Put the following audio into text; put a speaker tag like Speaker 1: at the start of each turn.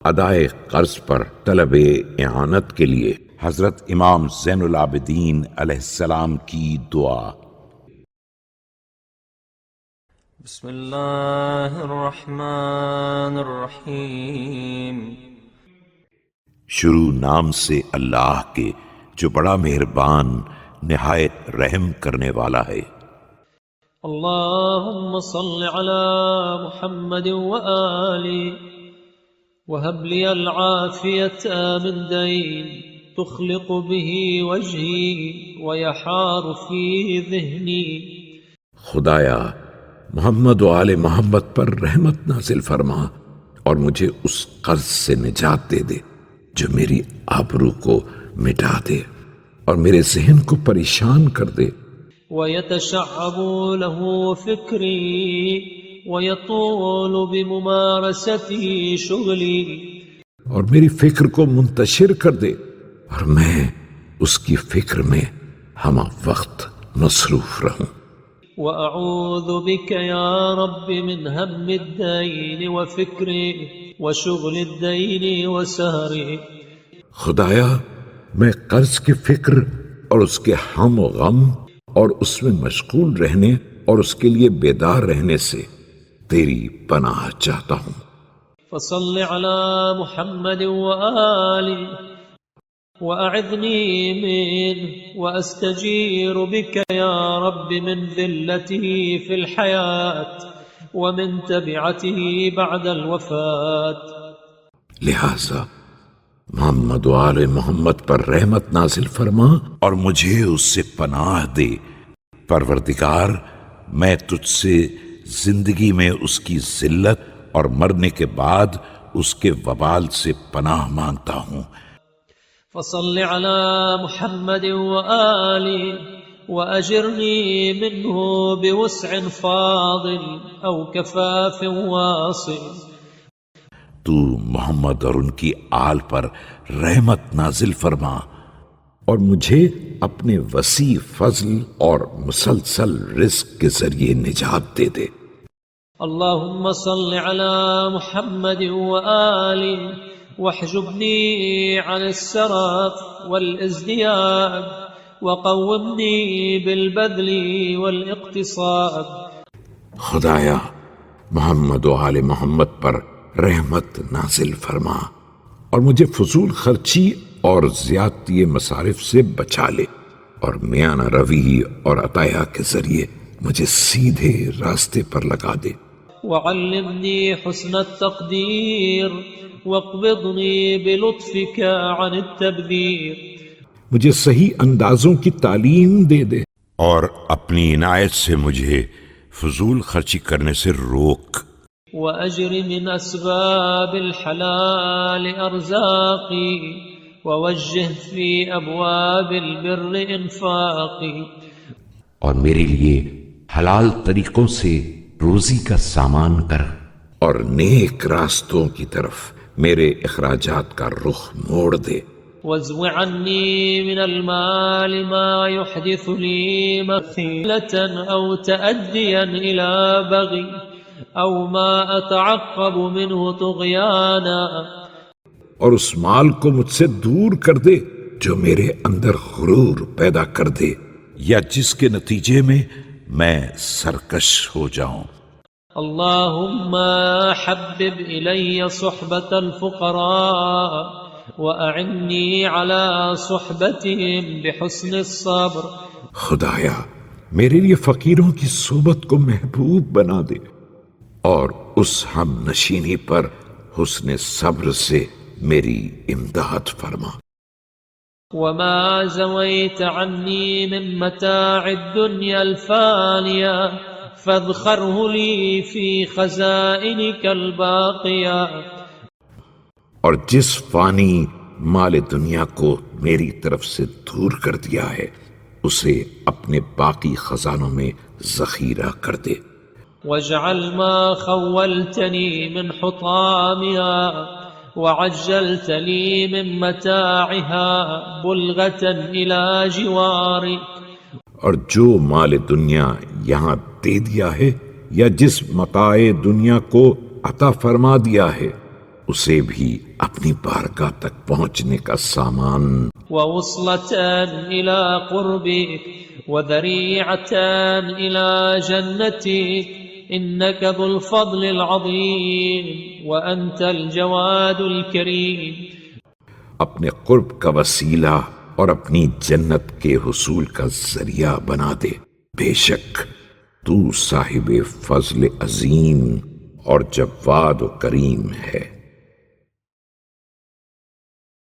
Speaker 1: ادائے قرض پر طلب اعانت کے لیے حضرت امام زین العابدین علیہ السلام کی دعا۔
Speaker 2: بسم اللہ الرحمن الرحیم۔
Speaker 1: شروع نام سے اللہ کے جو بڑا مہربان نہایت رحم کرنے والا ہے۔
Speaker 2: اللہم صل علی محمد وآلہ وهب لي العافية من دين تخلق به وجهي ويحار فيه ذهني۔
Speaker 1: خدایا محمد و آل محمد پر رحمت نازل فرما اور مجھے اس قرض سے نجات دے دے جو میری آبرو کو مٹا دے اور میرے ذہن کو پریشان کر دے۔
Speaker 2: ويتشعب له فكري ويطول بممارسته شغلي۔
Speaker 1: اور میری فکر کو منتشر کر دے اور میں اس کی فکر میں ہمہ وقت مصروف رہوں۔
Speaker 2: وأعوذ بك يا رب من هم الدين وفكره وشغل الدين وسهره۔
Speaker 1: خدایا میں قرض کی فکر اور اس کے ہم و غم اور اس میں مشغول رہنے اور اس کے لیے بیدار رہنے سے تیری پناہ چاہتا ہوں۔
Speaker 2: فصل على محمد وآله وأعذني منه وأستجير بك يا رب من ذلته في الحياة ومن تبعته بعد الوفاة۔
Speaker 1: لہذا محمد و آل محمد پر رحمت نازل فرما اور مجھے اس سے پناہ دے۔ پروردگار میں تجھ سے زندگی میں اس کی ذلت اور مرنے کے بعد اس کے وبال سے پناہ مانگتا ہوں۔
Speaker 2: فصل على محمد وآله وأجرني منه بوسع فاضل أو كفاف واصل۔
Speaker 1: تو محمد اور ان کی آل پر رحمت نازل فرما اور مجھے اپنے وسیع فضل اور مسلسل رزق کے ذریعے نجات دے دے۔
Speaker 2: اللهم صل على محمد وآله واحجبني عن السرف والازدياد وقومني بالبذل والاقتصاد۔
Speaker 1: خدایا محمد و آل محمد پر رحمت نازل فرما اور مجھے فضول خرچی اور زیادتی مصارف سے بچا لے اور میانہ روی اور عطایا کے ذریعے مجھے سیدھے راستے پر لگا دے۔
Speaker 2: وعلمني حسن التقدير واقبضني بلطفك عن التبذير۔
Speaker 1: مجھے صحیح اندازوں کی تعلیم دے دے اور اپنی عنایت سے مجھے فضول خرچی کرنے سے روک۔
Speaker 2: وأجر من أسباب الحلال أرزاقي ووجه في أبواب البر إنفاقي۔
Speaker 3: اور میرے لیے حلال طریقوں سے روزی کا سامان کر
Speaker 1: اور نیک راستوں کی طرف میرے اخراجات کا رخ موڑ دے۔
Speaker 2: وازو عني من المال ما يحدث لي مخيلة أو تأديا إلى بغي أو ما أتعقب منه طغيانا۔
Speaker 1: اور اس مال کو مجھ سے دور کر دے جو میرے اندر غرور پیدا کر دے یا جس کے نتیجے میں میں سرکش ہو جاؤں۔
Speaker 2: اللهم حبب إلي صحبة الفقراء وأعني على صحبتهم بحسن الصبر۔
Speaker 1: خدایا میرے لیے فقیروں کی صحبت کو محبوب بنا دے اور اس ہم نشینی پر حسن صبر سے میری امداد فرما۔
Speaker 2: وما زويت عني من متاع الدنيا الفانية فاذخره لي في خزائنك الباقية۔
Speaker 1: اور جس فانی مال دنیا کو میری طرف سے دور کر دیا ہے اسے اپنے باقی خزانوں میں ذخیرہ کر دے۔
Speaker 2: واجعل ما خولتني من حطامها وعجلت لي من متاعها بلغة إلى جواري۔
Speaker 1: اور جو مال دنیا یہاں دے دیا ہے یا جس متاع دنیا کو عطا فرما دیا ہے اسے بھی اپنی بارگاہ تک پہنچنے کا سامان،
Speaker 2: ووصلة إلى قربك وذريعة إلى جنتك إنك ذو الفضل العظيم وأنت الجواد الكريم.
Speaker 1: اپنے قرب کا وسیلہ اور اپنی جنت کے حصول کا ذریعہ بنا دے. بے شک تو صاحب فضل عظیم اور جواد و کریم ہے.